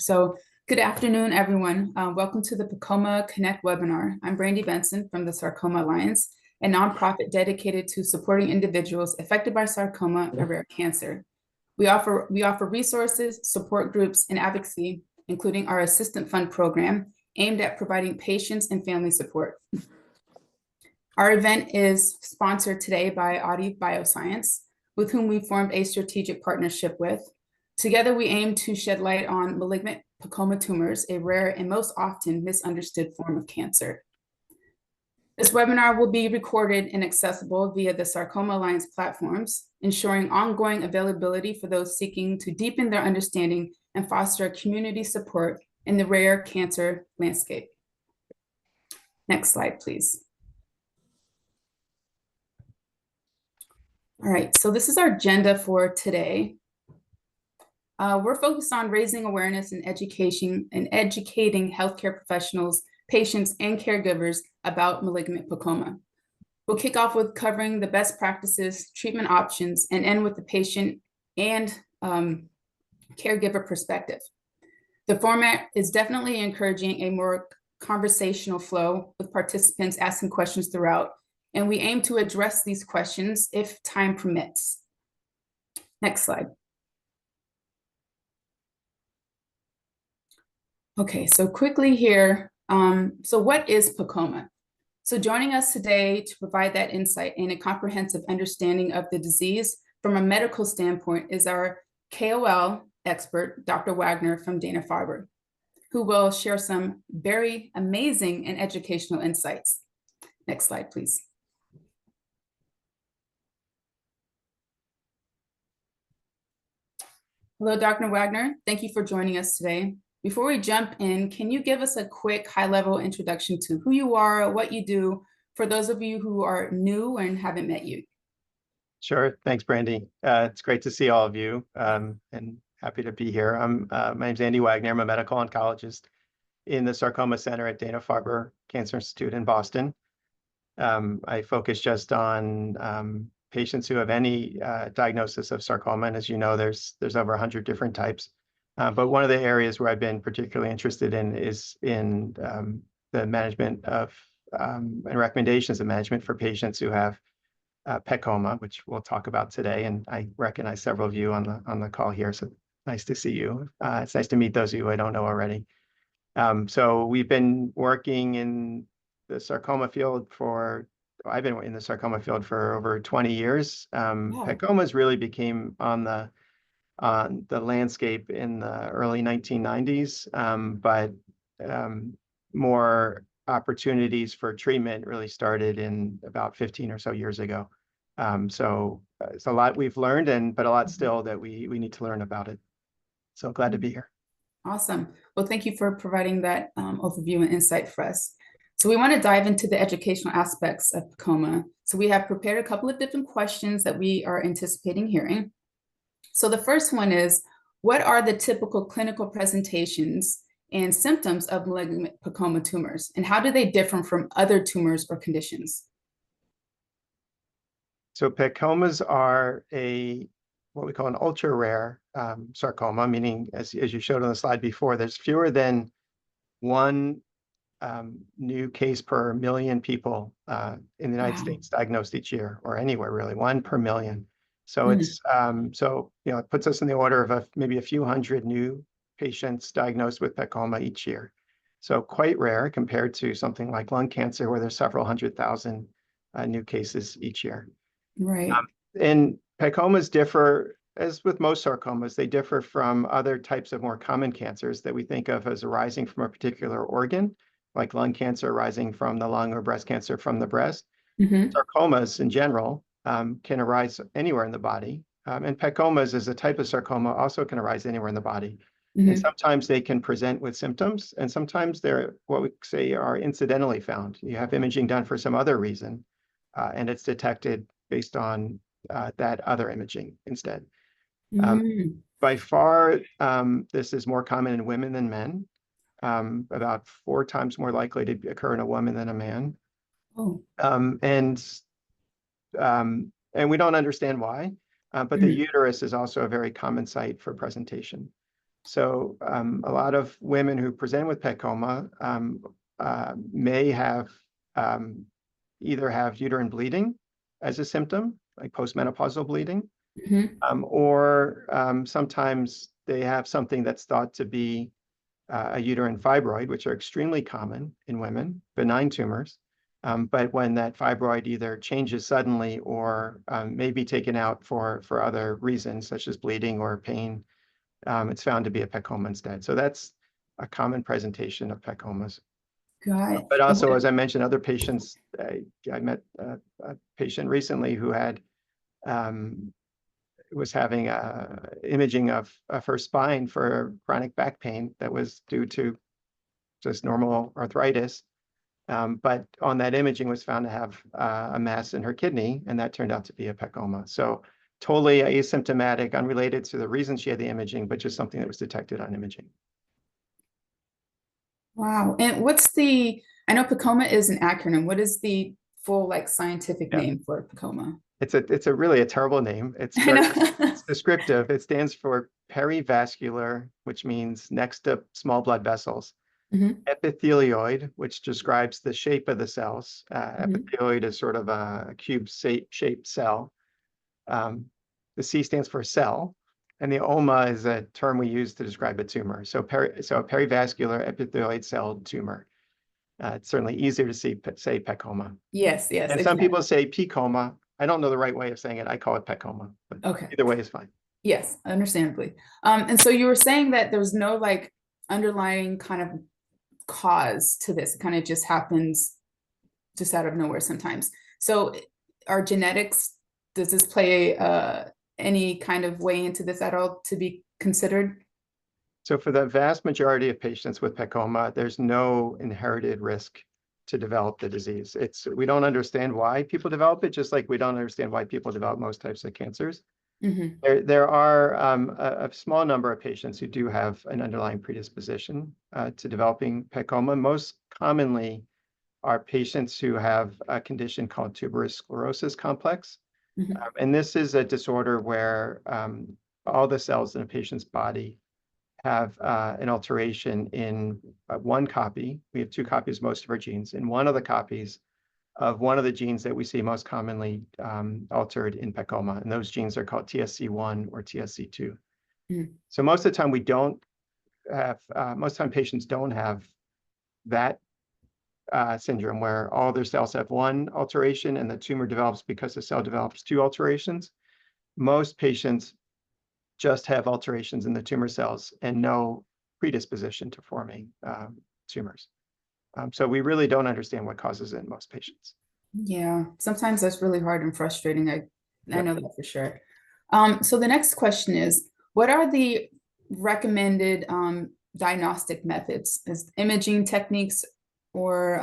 So good afternoon, everyone. Welcome to the PEComa Connect webinar. I'm Brandy Benson from the Sarcoma Alliance, a nonprofit dedicated to supporting individuals affected by sarcoma, a rare cancer. We offer resources, support groups, and advocacy, including our Assistant Fund program, aimed at providing patients and family support. Our event is sponsored today by Audi Bioscience, with whom we formed a strategic partnership with. Together, we aim to shed light on malignant PEComa tumors, a rare and most often misunderstood form of cancer. This webinar will be recorded and accessible via the Sarcoma Alliance platforms, ensuring ongoing availability for those seeking to deepen their understanding and foster community support in the rare cancer landscape. Next slide, please. All right, so this is our agenda for today. We're focused on raising awareness and educating healthcare professionals, patients, and caregivers about malignant PEComa. We'll kick off with covering the best practices, treatment options, and end with the patient and caregiver perspective. The format is definitely encouraging a more conversational flow with participants asking questions throughout, and we aim to address these questions if time permits. Next slide. Okay, so quickly here, so what is PEComa? So joining us today to provide that insight and a comprehensive understanding of the disease from a medical standpoint is our KOL expert, Dr. Wagner from Dana-Farber, who will share some very amazing and educational insights. Next slide, please. Hello, Dr. Wagner. Thank you for joining us today. Before we jump in, can you give us a quick high-level introduction to who you are, what you do, for those of you who are new and haven't met you? Sure. Thanks, Brandy. It's great to see all of you, and happy to be here. My name's Andy Wagner. I'm a medical oncologist in the Sarcoma Center at Dana-Farber Cancer Institute in Boston. I focus just on patients who have any diagnosis of sarcoma, and as you know, there's over 100 different types. But one of the areas where I've been particularly interested in is in the management of and recommendations of management for patients who have PEComa, which we'll talk about today. And I recognize several of you on the call here, so nice to see you. It's nice to meet those of you I don't know already. So we've been working in the sarcoma field I've been in the sarcoma field for over 20 years. Wow. PEComas really became on the landscape in the early 1990s, but more opportunities for treatment really started in about 15 or so years ago. So it's a lot we've learned, but a lot still that we need to learn about it. So glad to be here. Awesome. Well, thank you for providing that overview and insight for us. So we want to dive into the educational aspects of PEComa. So we have prepared a couple of different questions that we are anticipating hearing. So the first one is, what are the typical clinical presentations and symptoms of malignant PEComa tumors, and how do they differ from other tumors or conditions? So PEComas are what we call an ultra rare sarcoma, meaning as you showed on the slide before, there's fewer than one new case per million people in the United States diagnosed each year, or anywhere really, 1 per million. So it's it puts us in the order of maybe a few hundred new patients diagnosed with PEComa each year. So quite rare compared to something like lung cancer, where there's several 100,000 new cases each year. Right. And PEComas differ, as with most sarcomas, they differ from other types of more common cancers that we think of as arising from a particular organ, like lung cancer arising from the lung or breast cancer from the breast. Sarcomas in general can arise anywhere in the body. And PEComas as a type of sarcoma also can arise anywhere in the body. And sometimes they can present with symptoms, and sometimes they're what we say are incidentally found. You have imaging done for some other reason, and it's detected based on that other imaging instead. By far, this is more common in women than men, about 4 times more likely to occur in a woman than a man. And we don't understand why, but the uterus is also a very common site for presentation. So a lot of women who present with PEComa may have either have uterine bleeding as a symptom, like postmenopausal bleeding, or sometimes they have something that's thought to be a uterine fibroid, which are extremely common in women, benign tumors. But when that fibroid either changes suddenly or may be taken out for other reasons, such as bleeding or pain, it's found to be a PEComa instead. So that's a common presentation of PEComas. Got it. But And also, as I mentioned, other patients, I met a patient recently who had was having imaging of her spine for chronic back pain that was due to just normal arthritis. But on that imaging was found to have a mass in her kidney, and that turned out to be a PEComa. So totally asymptomatic, unrelated to the reason she had the imaging, but just something that was detected on imaging. wow. And I know PEComa is an acronym. What is the full like scientific Yeah. name for PEComa? It's a really a terrible name. It's I know. it's descriptive. It stands for perivascular, which means next to small blood vessels. Epithelioid, which describes the shape of the cells. Epithelioid is sort of a cube shaped cell. The C stands for cell, and the oma is a term we use to describe a tumor. So a perivascular epithelioid cell tumor. It's certainly easier to say PEComa. Yes, yes, And some exactly. people say PEComa. I don't know the right way of saying it. I call it PEComa, but Okay. either way is fine. Yes, understandably. And so you were saying that there's no like underlying kind of cause to this. It kind of just happens just out of nowhere sometimes. So our genetics, does this play any kind of way into this at all to be considered? So for the vast majority of patients with PEComa, there's no inherited risk to develop the disease. We don't understand why people develop it, just like we don't understand why people develop most types of cancers. There are a small number of patients who do have an underlying predisposition to developing PEComa. Most commonly are patients who have a condition called tuberous sclerosis complex. And this is a disorder where all the cells in a patient's body have an alteration in one copy. We have two copies of most of our genes. In one of the copies of one of the genes that we see most commonly altered in PEComa, and those genes are called TSC1 or TSC2. So most of the time we don't have, most of the time patients don't have that syndrome where all their cells have one alteration and the tumor develops because the cell develops two alterations. Most patients just have alterations in the tumor cells and no predisposition to forming tumors. So we really don't understand what causes it in most patients. Yeah, sometimes that's really hard and frustrating. I Yep. know that for sure. So the next question is, what are the recommended diagnostic methods? Is imaging techniques, or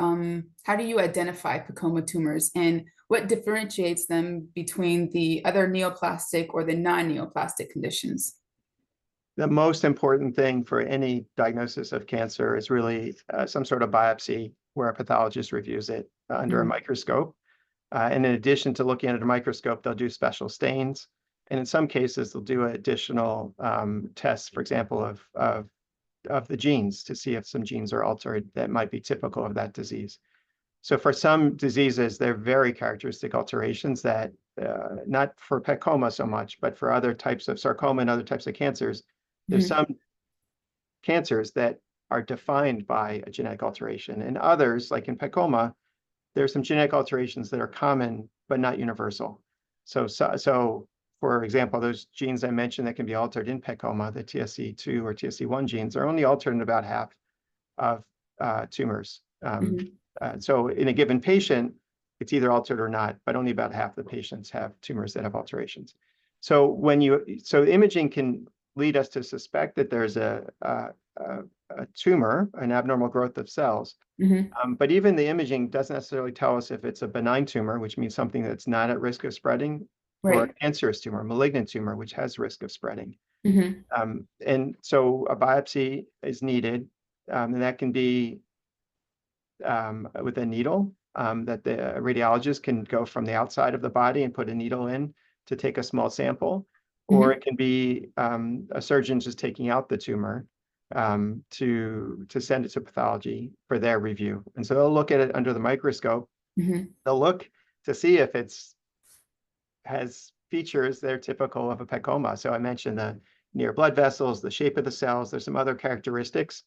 how do you identify PEComa tumors, and what differentiates them between the other neoplastic or the non-neoplastic conditions? The most important thing for any diagnosis of cancer is really some sort of biopsy where a pathologist reviews it under a microscope. And in addition to looking at a microscope, they'll do special stains. And in some cases, they'll do additional tests, for example, of the genes to see if some genes are altered that might be typical of that disease. So for some diseases, they're very characteristic alterations that, not for PEComa so much, but for other types of sarcoma and other types of cancers, there's some cancers that are defined by a genetic alteration. And others, like in PEComa, there's some genetic alterations that are common, but not universal. So for example, those genes I mentioned that can be altered in PEComa, the TSC2 or TSC1 genes, are only altered in about half of tumors. So in a given patient, it's either altered or not, but only about half the patients have tumors that have alterations. So imaging can lead us to suspect that there's a tumor, an abnormal growth of cells. But even the imaging doesn't necessarily tell us if it's a benign tumor, which means something that's not at risk of spreading, or a cancerous tumor, a malignant tumor, which has risk of spreading. And so a biopsy is needed, and that can be with a needle that the radiologist can go from the outside of the body and put a needle in to take a small sample. or it can be a surgeon just taking out the tumor to send it to pathology for their review. And so they'll look at it under the microscope. They'll look to see if has features that are typical of a PEComa. So I mentioned the near blood vessels, the shape of the cells. There's some other characteristics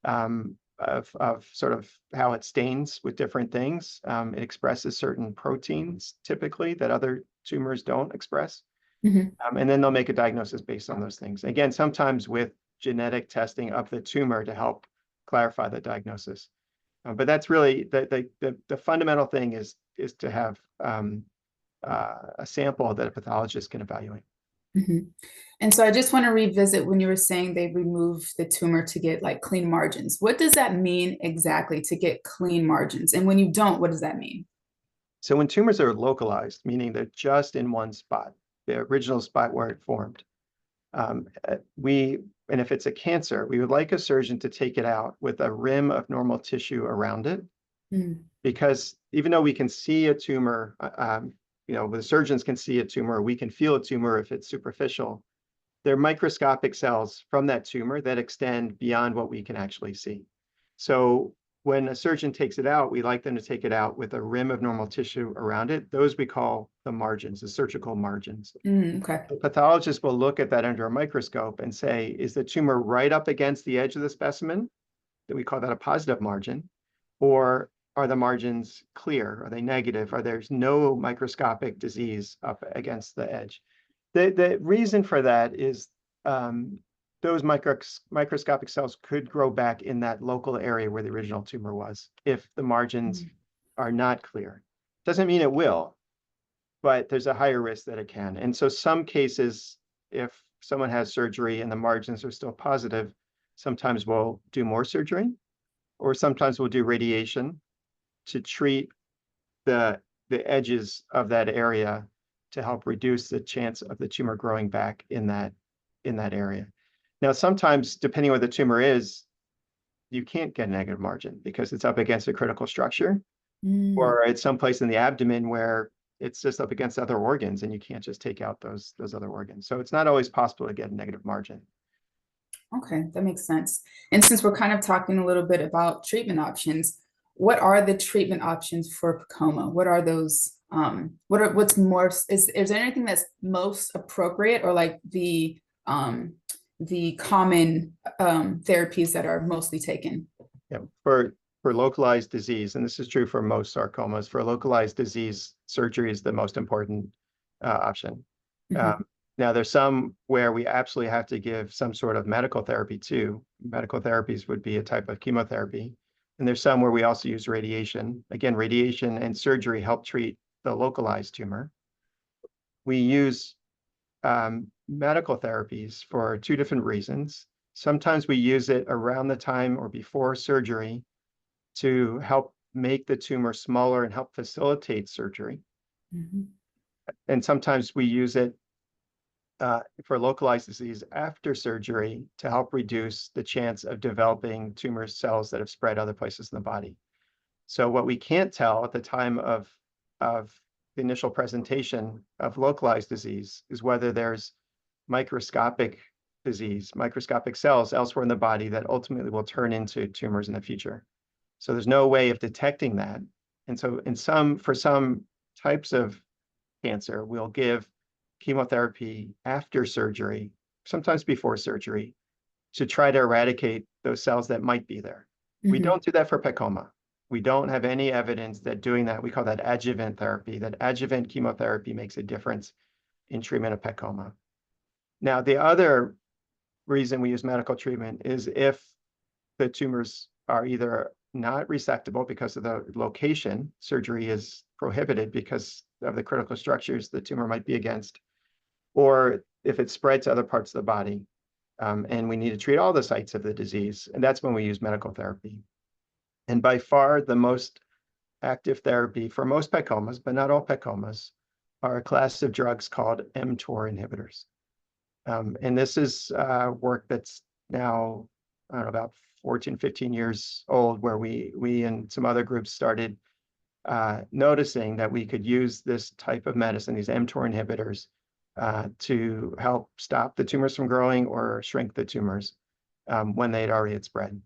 of sort of how it stains with different things. It expresses certain proteins typically that other tumors don't express. And then they'll make a diagnosis based on those things. Again, sometimes with genetic testing of the tumor to help clarify the diagnosis. But that's really the fundamental thing is to have a sample that a pathologist can evaluate. And so I just want to revisit when you were saying they remove the tumor to get like clean margins. What does that mean exactly, to get clean margins? And when you don't, what does that mean? So when tumors are localized, meaning they're just in one spot, the original spot where it formed, and if it's a cancer, we would like a surgeon to take it out with a rim of normal tissue around it, because even though we can see a tumor, the surgeons can see a tumor, we can feel a tumor if it's superficial. They're microscopic cells from that tumor that extend beyond what we can actually see. So when a surgeon takes it out, we like them to take it out with a rim of normal tissue around it. Those we call the margins, the surgical margins. Okay. The pathologist will look at that under a microscope and say, is the tumor right up against the edge of the specimen? That we call that a positive margin. Or are the margins clear? Are they negative? Are there's no microscopic disease up against the edge? The reason for that is those microscopic cells could grow back in that local area where the original tumor was if the margins are not clear. Doesn't mean it will, but there's a higher risk that it can. And so some cases, if someone has surgery and the margins are still positive, sometimes we'll do more surgery, or sometimes we'll do radiation to treat the edges of that area to help reduce the chance of the tumor growing back in that area. Now, sometimes, depending on what the tumor is, you can't get a negative margin because it's up against a critical structure, or it's someplace in the abdomen where it's just up against other organs and you can't just take out those other organs. So it's not always possible to get a negative margin. Okay, that makes sense. And since we're kind of talking a little bit about treatment options, what are the treatment options for PEComa? What are those? What's more? Is there anything that's most appropriate, or like the common therapies that are mostly taken? Yeah, for localized disease, and this is true for most sarcomas, for localized disease, surgery is the most important option. Now, there's some where we absolutely have to give some sort of medical therapy too. Medical therapies would be a type of chemotherapy. And there's some where we also use radiation. Again, radiation and surgery help treat the localized tumor. We use medical therapies for two different reasons. Sometimes we use it around the time or before surgery to help make the tumor smaller and help facilitate surgery. And sometimes we use it for localized disease after surgery to help reduce the chance of developing tumor cells that have spread other places in the body. So what we can't tell at the time of the initial presentation of localized disease is whether there's microscopic disease, microscopic cells elsewhere in the body that ultimately will turn into tumors in the future. So there's no way of detecting that. And so for some types of cancer, we'll give chemotherapy after surgery, sometimes before surgery, to try to eradicate those cells that might be there. We don't do that for PEComa. We don't have any evidence that doing that, we call that adjuvant therapy, that adjuvant chemotherapy makes a difference in treatment of PEComa. Now, the other reason we use medical treatment is if the tumors are either not resectable because of the location, surgery is prohibited because of the critical structures the tumor might be against, or if it spread to other parts of the body, and we need to treat all the sites of the disease, and that's when we use medical therapy. And by far the most active therapy for most PEComas, but not all PEComas, are a class of drugs called mTOR inhibitors. And this is work that's now, I don't know, about 14, 15 years old, where we and some other groups started noticing that we could use this type of medicine, these mTOR inhibitors, to help stop the tumors from growing or shrink the tumors when they'd already had spread.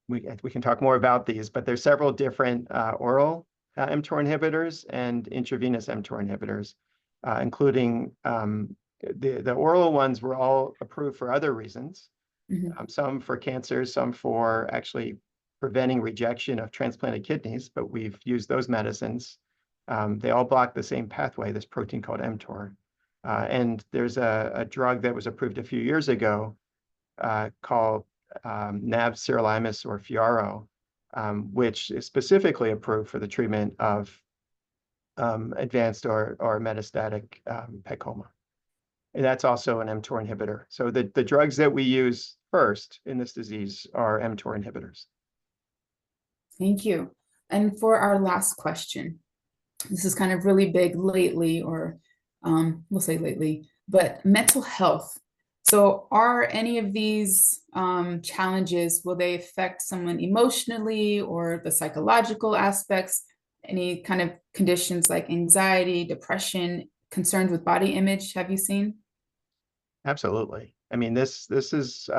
We can talk more about these, but there's several different oral mTOR inhibitors and intravenous mTOR inhibitors, including the oral ones were all approved for other reasons. Some for cancer, some for actually preventing rejection of transplanted kidneys, but we've used those medicines. They all block the same pathway, this protein called mTOR. And there's a drug that was approved a few years ago called nab-sirolimus or FIARO, which is specifically approved for the treatment of advanced or metastatic PEComa. And that's also an mTOR inhibitor. So the drugs that we use first in this disease are mTOR inhibitors. Thank you. And for our last question, this is kind of really big lately, or we'll say lately, but mental health. So are any of these challenges, will they affect someone emotionally or the psychological aspects? Any kind of conditions like anxiety, depression, concerns with body image, have you seen? Absolutely. I mean, this is,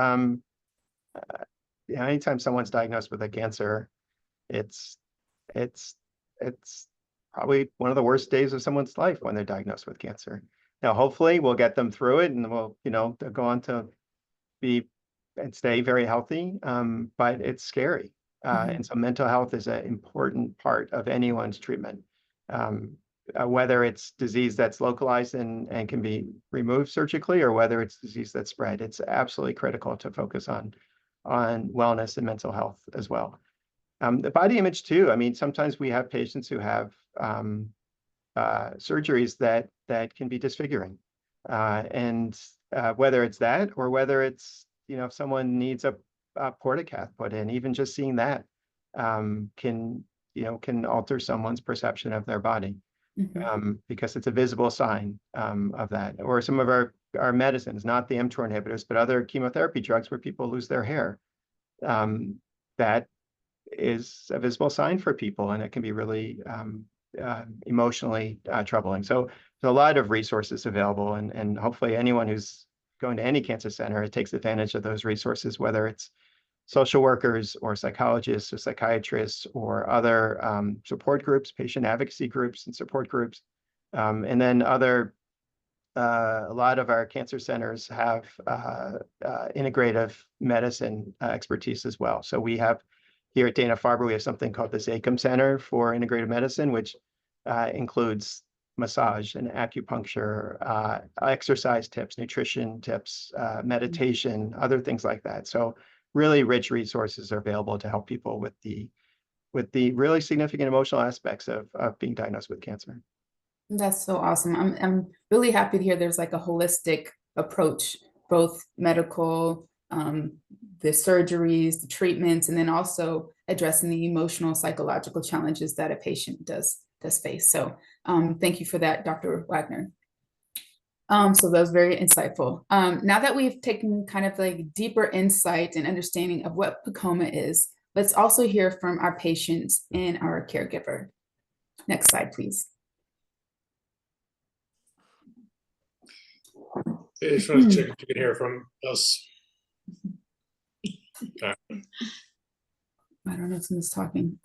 anytime someone's diagnosed with a cancer, it's probably one of the worst days of someone's life when they're diagnosed with cancer. Now, hopefully we'll get them through it and we'll, they'll go on to be and stay very healthy. But it's scary. And so mental health is an important part of anyone's treatment. Whether it's disease that's localized and can be removed surgically, or whether it's disease that's spread, it's absolutely critical to focus on wellness and mental health as well. The body image too. I mean, sometimes we have patients who have surgeries that can be disfiguring, and whether it's that or whether it's if someone needs a portacath put in, even just seeing that can alter someone's perception of their body. Because it's a visible sign of that. Or some of our medicines, not the mTOR inhibitors, but other chemotherapy drugs where people lose their hair. That is a visible sign for people, and it can be really emotionally troubling. So there's a lot of resources available, and hopefully anyone who's going to any cancer center, it takes advantage of those resources, whether it's social workers or psychologists or psychiatrists or other support groups, patient advocacy groups and support groups. And then a lot of our cancer centers have integrative medicine expertise as well. So we have here at Dana-Farber, we have something called the PEComa Center for Integrative Medicine, which includes massage and acupuncture, exercise tips, nutrition tips, meditation, other things like that. So really rich resources are available to help people with the really significant emotional aspects of being diagnosed with cancer. That's so awesome. I'm really happy to hear there's like a holistic approach, both medical, the surgeries, the treatments, and then also addressing the emotional, psychological challenges that a patient does face. So thank you for that, Dr. Wagner. So that was very insightful. Now that we've taken kind of like deeper insight and understanding of what PEComa is, let's also hear from our patients and our caregiver. Next slide, please. I just wanted to check if you can hear from us. I don't know if someone's talking.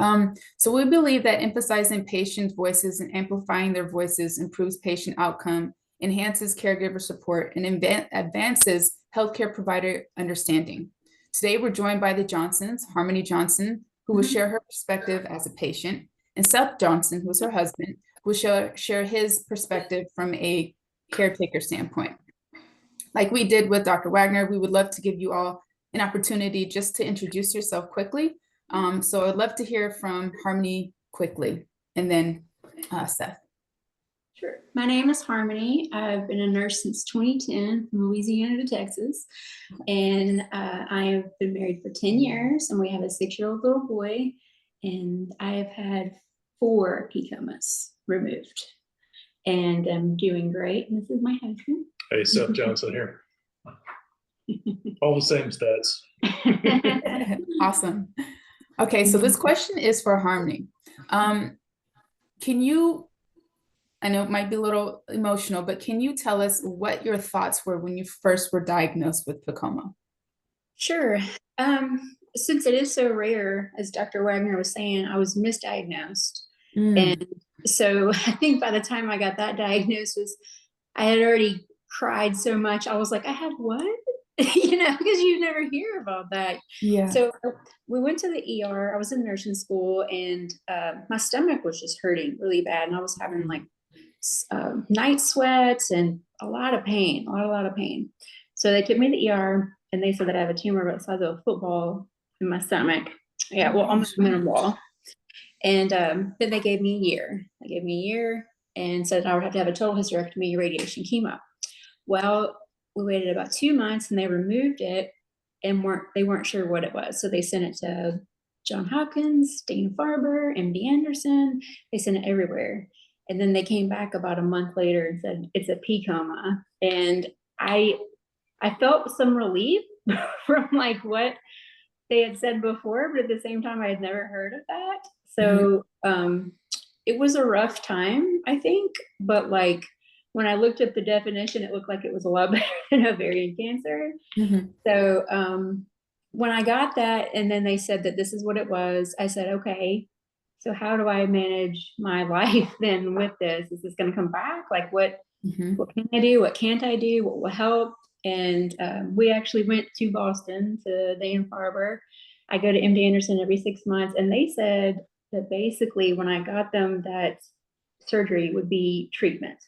So we believe that emphasizing patient voices and amplifying their voices improves patient outcome, enhances caregiver support, and advances healthcare provider understanding. Today, we're joined by the Johnsons, Harmony Johnson, who will share her perspective as a patient, and Seth Johnson, who is her husband, who will share his perspective from a caretaker standpoint. Like we did with Dr. Wagner, we would love to give you all an opportunity just to introduce yourself quickly. So I'd love to hear from Harmony quickly, and then Seth. Sure. My name is Harmony. I've been a nurse since 2010 from Louisiana to Texas. And I have been married for 10 years, and we have a 6-year-old little boy. And I have had 4 PEComas removed. And I'm doing great. And this is my husband. Hey, Seth Johnson here. All the same stats. Awesome. Okay, so this question is for Harmony. Can you I know it might be a little emotional, but can you tell us what your thoughts were when you first were diagnosed with PEComa? Sure. Since it is so rare, as Dr. Wagner was saying, I was misdiagnosed. And so I think by the time I got that diagnosis, I had already cried so much. I was like, I had what? You know, because you never hear about that. Yeah. So we went to the ER. I was in nursing school, and my stomach was just hurting really bad. And I was having like night sweats and a lot of pain, a lot of pain. So they took me to the ER, and they said that I have a tumor about the size of a football in my stomach. Yeah, well, almost minimal. And then they gave me a year. They gave me a year and said I would have to have a total hysterectomy, radiation, chemo. Well, we waited about 2 months, and they removed it, and they weren't sure what it was. So they sent it to Johns Hopkins, Dana-Farber, MD Anderson. They sent it everywhere. And then they came back about a month later and said it's a PEComa. And I felt some relief from like what they had said before, but at the same time, I had never heard of that. So it was a rough time, I think. But like when I looked up the definition, it looked like it was a lot better than ovarian cancer. So when I got that, and then they said that this is what it was, I said, okay, so how do I manage my life then with this? Is this going to come back? Like what can I do? What can't I do? What will help? And we actually went to Boston to Dana-Farber. I go to MD Anderson every 6 months, and they said that basically when I got them that surgery would be treatment.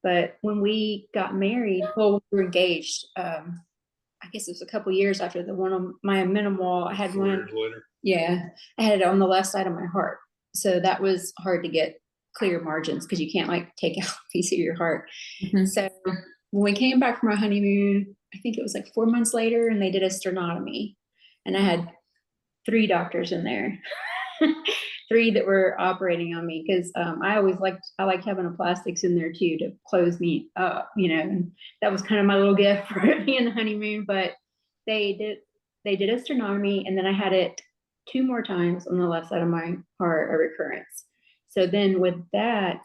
But when we got married, well, we were engaged. I guess it was a couple years after the one on my minimal. I had 4 one. years later. Yeah, I had it on the left side of my heart. So that was hard to get clear margins because you can't like take out a piece of your heart. So when we came back from our honeymoon, I think it was like 4 months later, and they did a sternotomy, and I had 3 doctors in there, 3 that were operating on me because I liked having a plastics in there too to close me up, you know, and that was kind of my little gift for being the honeymoon. But they did a sternotomy, and then I had it 2 more times on the left side of my heart, a recurrence. So then with that,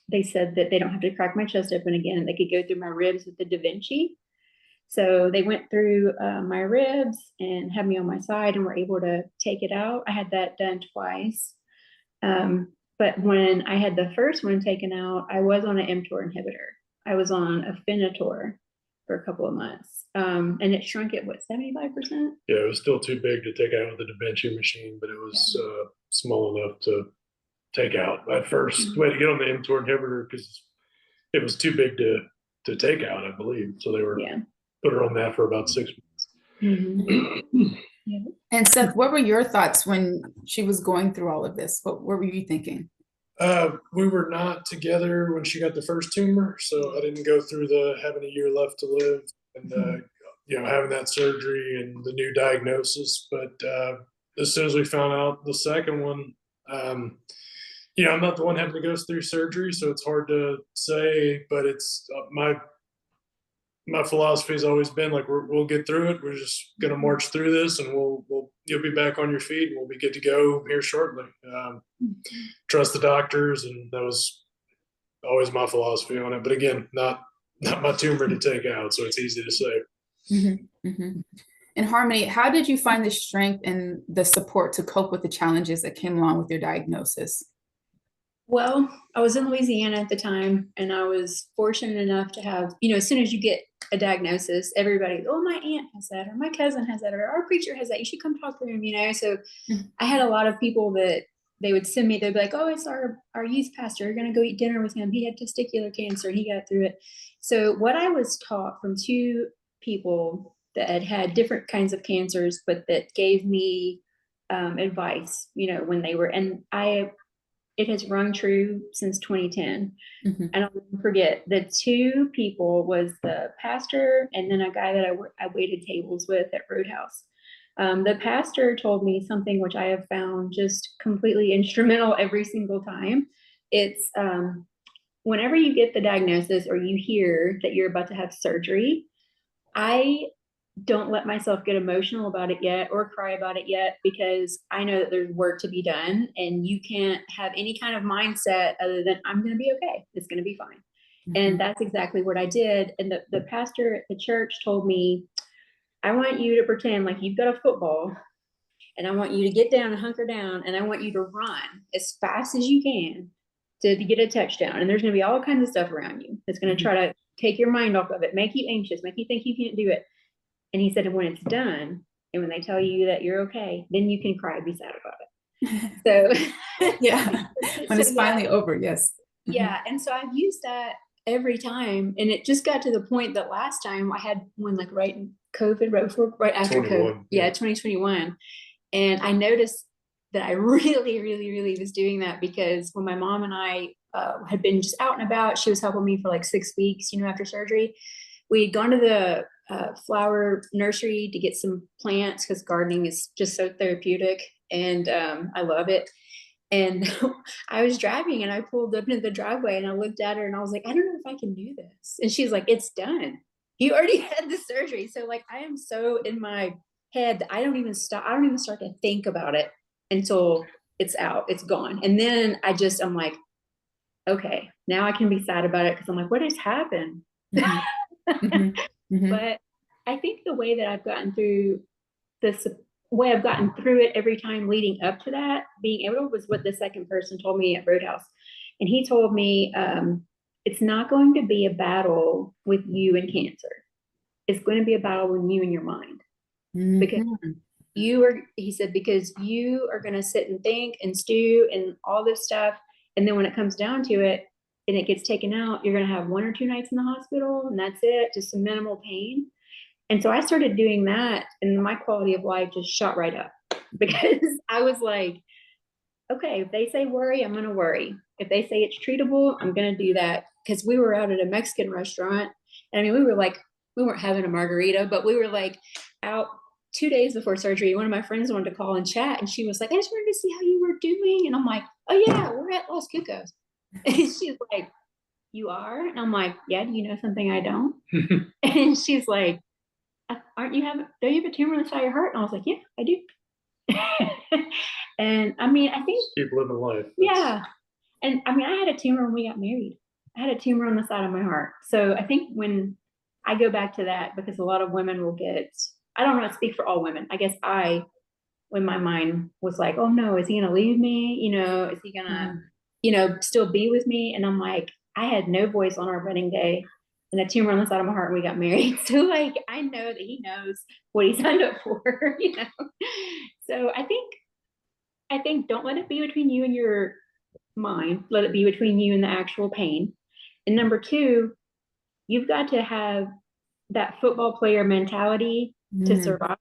they said that they don't have to crack my chest open again. They could go through my ribs with the Da Vinci. So they went through my ribs and had me on my side and were able to take it out. I had that done twice. But when I had the first one taken out, I was on an mTOR inhibitor. I was on a Afinitor for a couple of months. And it shrunk at what, 75%? Yeah, it was still too big to take out with the Da Vinci machine, but it was small enough to take out. At first, we had to get on the mTOR inhibitor because it was too big to take out, I believe. So they were put her on that for about 6 months. And Seth, what were your thoughts when she was going through all of this? What were you thinking? We were not together when she got the first tumor, so I didn't go through the having a year left to live and you know, having that surgery and the new diagnosis. But as soon as we found out the second one, you know, I'm not the one having to go through surgery, so it's hard to say. But it's my philosophy has always been like we'll get through it. We're just gonna march through this, and you'll be back on your feet, and we'll be good to go here shortly. Trust the doctors, and that was always my philosophy on it. But again, not my tumor to take out, so it's easy to say. And Harmony, how did you find the strength and the support to cope with the challenges that came along with your diagnosis? Well, I was in Louisiana at the time, and I was fortunate enough to have, you know, as soon as you get a diagnosis, everybody, oh, my aunt has that, or my cousin has that, or our preacher has that. You should come talk to him, you know. So I had a lot of people that they would send me. They'd be like, oh, it's our youth pastor. You're going to go eat dinner with him. He had testicular cancer. He got through it. So what I was taught from 2 people that had different kinds of cancers, but that gave me advice, you know, when they were, and it has rung true since 2010. And I'll never forget, the 2 people was the pastor and then a guy that I waited tables with at Roadhouse. The pastor told me something which I have found just completely instrumental every single time. It's whenever you get the diagnosis or you hear that you're about to have surgery, I don't let myself get emotional about it yet or cry about it yet, because I know that there's work to be done, and you can't have any kind of mindset other than I'm going to be okay. It's going to be fine. And that's exactly what I did. And the pastor at the church told me, I want you to pretend like you've got a football, and I want you to get down and hunker down, and I want you to run as fast as you can to get a touchdown. And there's going to be all kinds of stuff around you that's going to try to take your mind off of it, make you anxious, make you think you can't do it. And he said, and when it's done, and when they tell you that you're okay, then you can cry and be sad about it. So yeah, when it's finally over, yes. Yeah. And so I've used that every time. And it just got to the point that last time I had one like right in COVID, right after COVID. Yeah, 2021. And I noticed that I really, really, really was doing that, because when my mom and I had been just out and about, she was helping me for like 6 weeks, after surgery. We had gone to the flower nursery to get some plants, because gardening is just so therapeutic, and I love it. And I was driving, and I pulled up into the driveway, and I looked at her, and I was like, I don't know if I can do this. And she's like, it's done. You already had the surgery. So like, I am so in my head that I don't even start to think about it until it's out, it's gone. And then I'm like, okay, now I can be sad about it, because I'm like, what has happened? But I think the way that I've gotten through it every time leading up to that, being able, was what the second person told me at Roadhouse. And he told me, it's not going to be a battle with you and cancer. It's going to be a battle with you and your mind. Because he said, because you are going to sit and think and stew and all this stuff. And then when it comes down to it and it gets taken out, you're going to have 1 or 2 nights in the hospital, and that's it, just some minimal pain. And so I started doing that, and my quality of life just shot right up, because I was like, okay, if they say worry, I'm going to worry. If they say it's treatable, I'm going to do that. Because we were out at a Mexican restaurant, and I mean, we weren't having a margarita, but we were like out 2 days before surgery. One of my friends wanted to call and chat, and she was like, I just wanted to see how you were doing. And I'm like, oh yeah, we're at Los Cucos. And she's like, you are? And I'm like, yeah, do you know something I don't? And she's like, don't you have a tumor on the side of your heart? And I was like, yeah, I do. And I mean, I think keep living life. Yeah. And I mean, I had a tumor when we got married. I had a tumor on the side of my heart. So I think when I go back to that, because a lot of women will I don't want to speak for all women. I guess when my mind was like, oh no, is he going to leave me? Is he going to, still be with me? And I'm like, I had no voice on our wedding day, and a tumor on the side of my heart when we got married. So like, I know that he knows what he signed up for, So I think don't let it be between you and your mind. Let it be between you and the actual pain. And number 2, you've got to have that football player mentality to survive.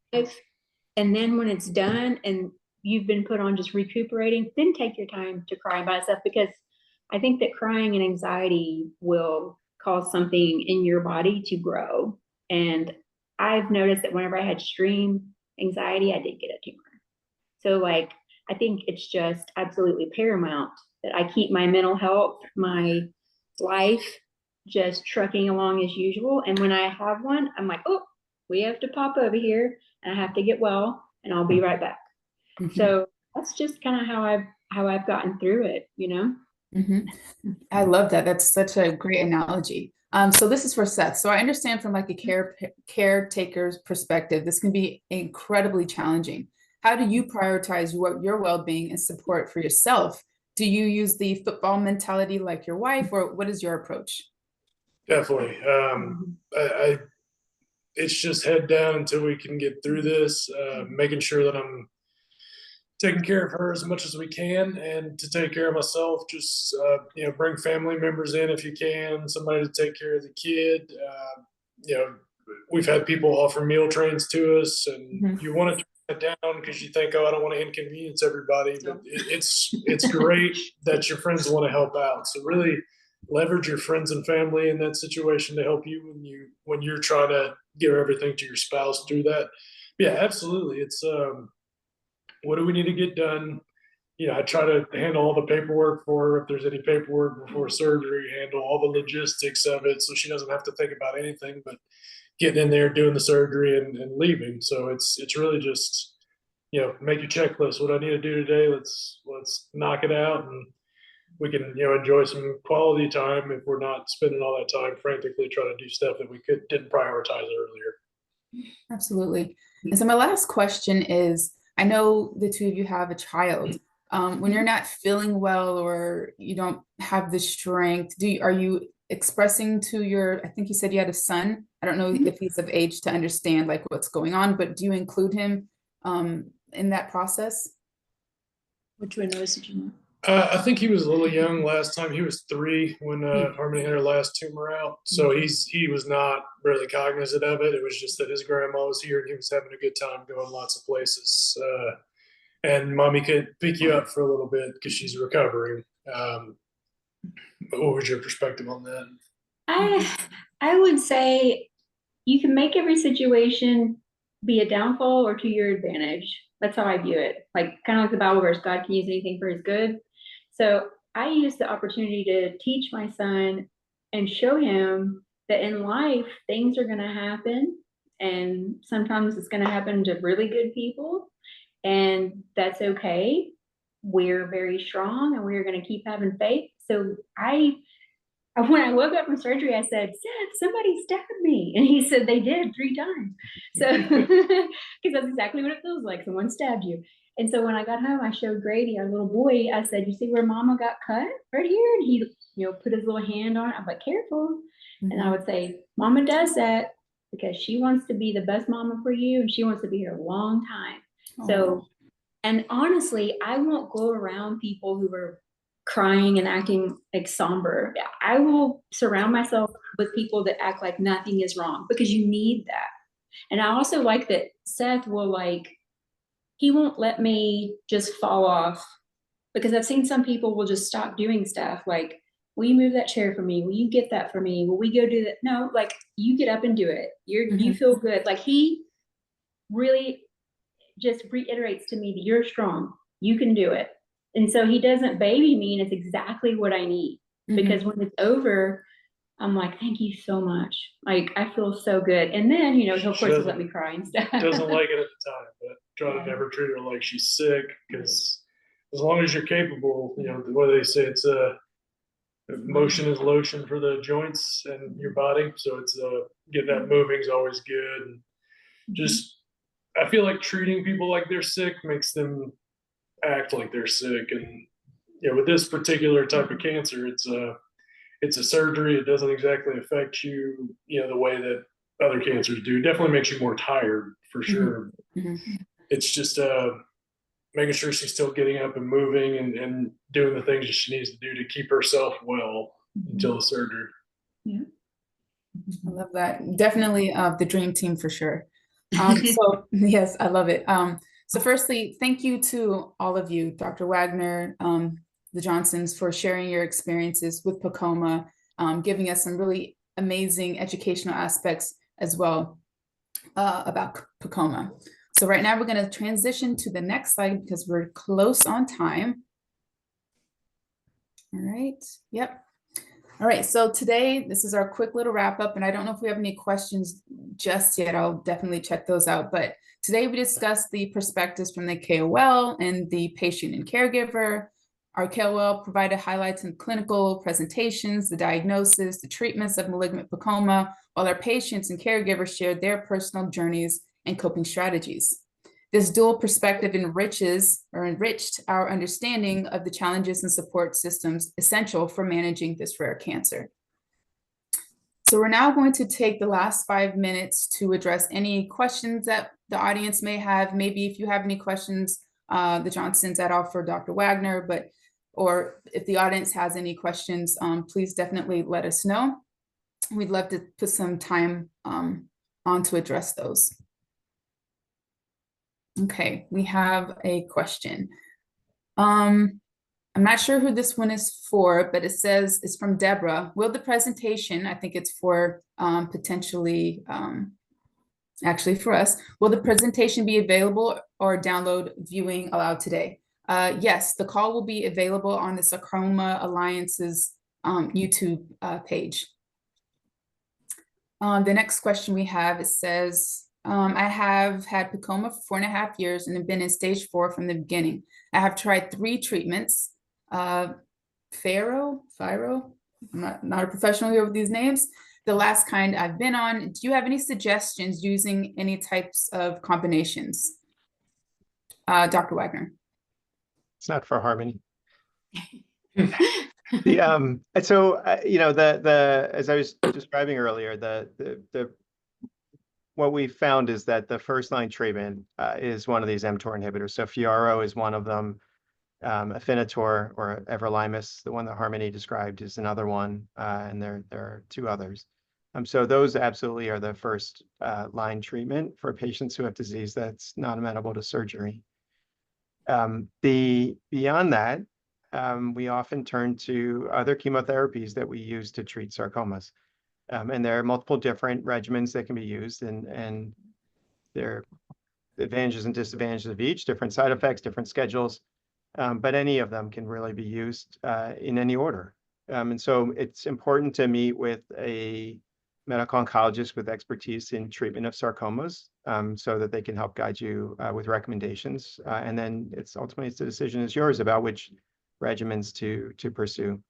And then when it's done and you've been put on just recuperating, then take your time to cry by stuff, because I think that crying and anxiety will cause something in your body to grow. And I've noticed that whenever I had extreme anxiety, I did get a tumor. So like, I think it's just absolutely paramount that I keep my mental health, my life just trucking along as usual. And when I have one, I'm like, oh, we have to pop over here and I have to get well, and I'll be right back. So that's just kind of how I've gotten through it, I love that. That's such a great analogy. So this is for Seth. So I understand from like a caretaker's perspective, this can be incredibly challenging. How do you prioritize your well-being and support for yourself? Do you use the football mentality like your wife, or what is your approach? Definitely. It's just head down until we can get through this, making sure that I'm taking care of her as much as we can, and to take care of myself, just, bring family members in if you can, somebody to take care of the kid. We've had people offer meal trains to us, and you want to turn that down because you think, oh, I don't want to inconvenience everybody, but it's great that your friends want to help out. So really leverage your friends and family in that situation to help you when you're trying to give everything to your spouse through that. Yeah, absolutely. It's what do we need to get done? I try to handle all the paperwork for her. If there's any paperwork before surgery, handle all the logistics of it, so she doesn't have to think about anything but getting in there, doing the surgery, and leaving. So it's really just, make your checklist. What I need to do today, let's knock it out, and we can, enjoy some quality time if we're not spending all that time frantically trying to do stuff that we didn't prioritize earlier. Absolutely. And so my last question is, I know the two of you have a child. When you're not feeling well or you don't have the strength, are you expressing to I think you said you had a son. I don't know if he's of age to understand like what's going on, but do you include him in that process? Which one was did you want? I think he was a little young last time. He was 3 when Harmony had her last tumor out. So he was not really cognizant of it. It was just that his grandma was here and he was having a good time going lots of places. And mommy could pick you up for a little bit because she's recovering. But what was your perspective on that? I would say you can make every situation be a downfall or to your advantage. That's how I view it. Like kind of like the Bible verse, God can use anything for his good. So I use the opportunity to teach my son and show him that in life, things are going to happen. And sometimes it's going to happen to really good people. And that's okay. We're very strong and we're going to keep having faith. So when I woke up from surgery, I said, Seth, somebody stabbed me. And he said, they did 3 times. So, because that's exactly what it feels like. Someone stabbed you. And so when I got home, I showed Grady, our little boy, I said, you see where mama got cut right here? And he, put his little hand on it. I'm like, careful. And I would say, mama does that because she wants to be the best mama for you. And she wants to be here a long time. Aww. So, and honestly, I won't go around people who are crying and acting like somber. I will surround myself with people that act like nothing is wrong because you need that. And I also like that Seth will he won't let me just fall off because I've seen some people will just stop doing stuff like, will you move that chair for me? Will you get that for me? Will we go do that? No, like you get up and do it. You feel good. Like he really just reiterates to me that you're strong. You can do it. And so he doesn't baby me, and it's exactly what I need. Because when it's over, I'm like, thank you so much. Like, I feel so good. And then, he'll, of course, let me cry and stuff. Doesn't like it at the time, but try to never treat her like she's sick, because as long as you're capable, what do they say? It's motion is lotion for the joints and your body. So it's getting that moving is always good. And just, I feel like treating people like they're sick makes them act like they're sick. And with this particular type of cancer, it's a surgery. It doesn't exactly affect you, the way that other cancers do. It definitely makes you more tired for sure. It's just making sure she's still getting up and moving and doing the things that she needs to do to keep herself well until the surgery. I love that. Definitely the dream team for sure. So yes, I love it. So firstly, thank you to all of you, Dr. Wagner, the Johnsons, for sharing your experiences with PEComa, giving us some really amazing educational aspects as well about PEComa. So right now we're going to transition to the next slide because we're close on time. All right. Yep. All right. So today, this is our quick little wrap up, and I don't know if we have any questions just yet. I'll definitely check those out. But today we discussed the perspectives from the KOL and the patient and caregiver. Our KOL provided highlights in clinical presentations, the diagnosis, the treatments of malignant PEComa, while our patients and caregivers shared their personal journeys and coping strategies. This dual perspective enriched our understanding of the challenges and support systems essential for managing this rare cancer. So we're now going to take the last 5 minutes to address any questions that the audience may have. Maybe if you have any questions, the Johnsons at all for Dr. Wagner, or if the audience has any questions, please definitely let us know. We'd love to put some time on to address those. Okay, we have a question. I'm not sure who this one is for, but it says it's from Deborah. Will the presentation, I think it's for potentially, actually for us, will the presentation be available or download viewing allowed today? Yes, the call will be available on the Sarcoma Alliance's YouTube page. The next question we have, it says, I have had PEComa for 4.5 years and have been in stage 4 from the beginning. I have tried 3 treatments. Pharo, I'm not a professional here with these names. The last kind I've been on. Do you have any suggestions using any types of combinations? Dr. Wagner. It's not for Harmony. You know, as I was describing earlier, what we found is that the first line treatment is one of these mTOR inhibitors. So Fiaro is one of them. Afinitor or everolimus, the one that Harmony described, is another one, and there are 2 others. So those absolutely are the first line treatment for patients who have disease that's not amenable to surgery. Beyond that, we often turn to other chemotherapies that we use to treat sarcomas. And there are multiple different regimens that can be used, and there are advantages and disadvantages of each, different side effects, different schedules. But any of them can really be used in any order. And so it's important to meet with a medical oncologist with expertise in treatment of sarcomas, so that they can help guide you with recommendations. And then ultimately the decision is yours about which regimens to pursue.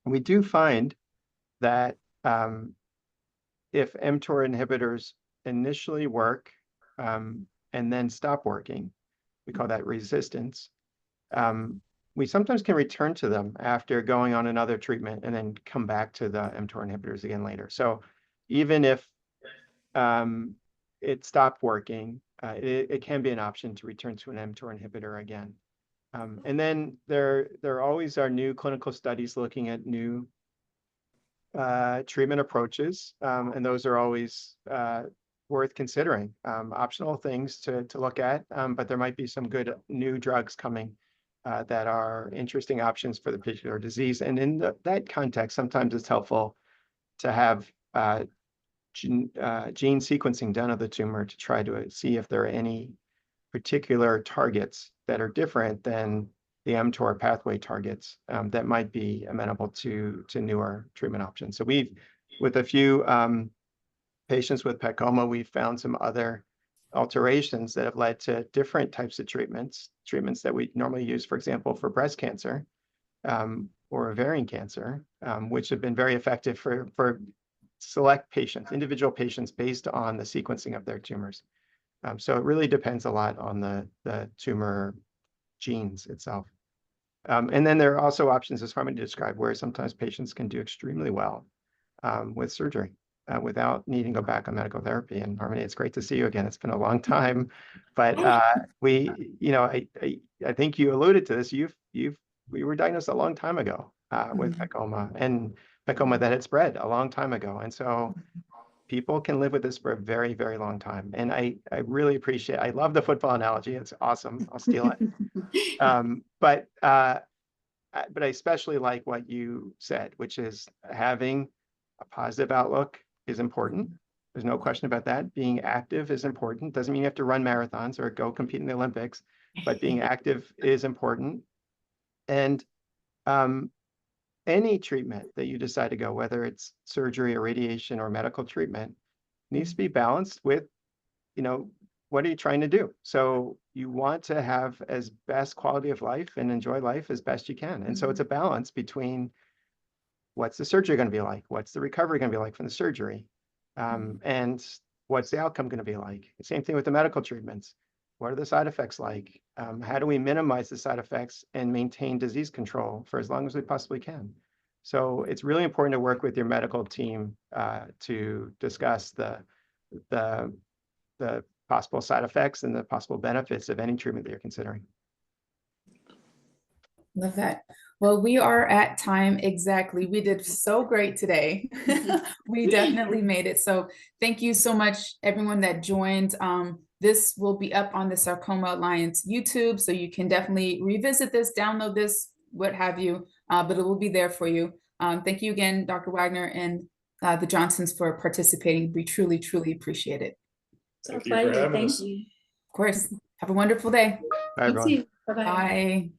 And we do find that if mTOR inhibitors initially work and then stop working, we call that resistance. We sometimes can return to them after going on another treatment and then come back to the mTOR inhibitors again later. So even if it stopped working, it can be an option to return to an mTOR inhibitor again. And then there always are new clinical studies looking at new treatment approaches, and those are always worth considering. Optional things to look at, but there might be some good new drugs coming that are interesting options for the particular disease. And in that context, sometimes it's helpful to have gene sequencing done of the tumor to try to see if there are any particular targets that are different than the mTOR pathway targets that might be amenable to newer treatment options. So with a few patients with PEComa, we've found some other alterations that have led to different types of treatments that we normally use, for example, for breast cancer or ovarian cancer, which have been very effective for select patients, individual patients, based on the sequencing of their tumors. So it really depends a lot on the tumor genes itself. And then there are also options, as Harmony described, where sometimes patients can do extremely well with surgery without needing to go back on medical therapy. And Harmony, it's great to see you again. It's been a long time, but I think you alluded to this. We were diagnosed a long time ago with PEComa, and PEComa that had spread a long time ago. And so people can live with this for a very, very long time. And I really appreciate, I love the football analogy. It's awesome. I'll steal it. But I especially like what you said, which is having a positive outlook is important. There's no question about that. Being active is important. Doesn't mean you have to run marathons or go compete in the Olympics, but being active is important. And any treatment that you decide to go, whether it's surgery or radiation or medical treatment, needs to be balanced with, what are you trying to do? So you want to have as best quality of life and enjoy life as best you can. And so it's a balance between what's the surgery going to be like? What's the recovery going to be like from the surgery? And what's the outcome going to be like? Same thing with the medical treatments. What are the side effects like? How do we minimize the side effects and maintain disease control for as long as we possibly can? So it's really important to work with your medical team to discuss the possible side effects and the possible benefits of any treatment that you're considering. Love that. Well, we are at time exactly. We did so great today. We definitely made it. So thank you so much, everyone that joined. This will be up on the Sarcoma Alliance YouTube, so you can definitely revisit this, download this, what have you, but it will be there for you. Thank you again, Dr. Wagner and the Johnsons, for participating. We truly, truly appreciate it. It's our pleasure. Thank you. Of course. Have a wonderful day. Bye, everyone. Bye-bye. Bye.